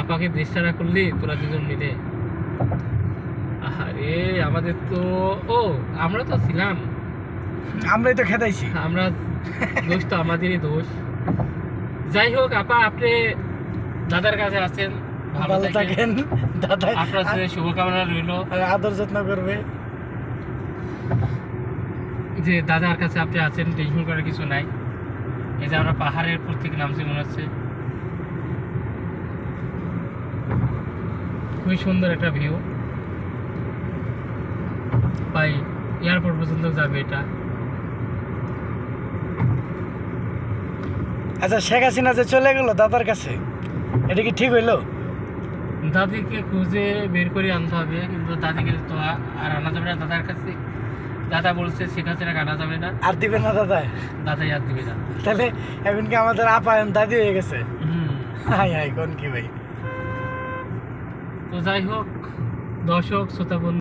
আপাকে দেশ ছাড়া করলি তোরা দুজন মিলে। আরে আমাদের তো আমরা তো ছিলাম, আমরাই তো খেদাইছি। আমরা দোষ তো আমাদেরই দোষ। যাই হোক আপা, আপনি দাদার কাছে আছেন, ভালো ভালো থাকেন। থাকেন দাদা, আপনার সাথে শুভকামনা রইল আদর যত্ন করবে। যে দাদার কাছে আপনি আছেন, টেনশন করার কিছু নাই। এই যে আমরা পাহাড়ের উপর থেকে নামছি, মনে হচ্ছে খুবই সুন্দর একটা ভিউ। ভাই এয়ারপোর্ট পর্যন্ত যাবে এটা। আচ্ছা, শেখ হাসিনা যে চলে গেল দাদার কাছে, এটা কি ঠিক হইলো? দাদিকে খুঁজে বের করে আনতে হবে, কিন্তু দাদিকে তো আর আনা যাবে না দাদার কাছে। দাদা বলছে শেখ হাসিনাকে আনা যাবে না, আর দিবে না দাদা? দাদাই আর দিবে না। তাহলে এখন কি আমাদের আপায়ন দাদি হয়ে গেছে? হুম। হাই হাই, কোন কি ভাই। তো যাই হোক দর্শক শ্রোতা বন্ধু,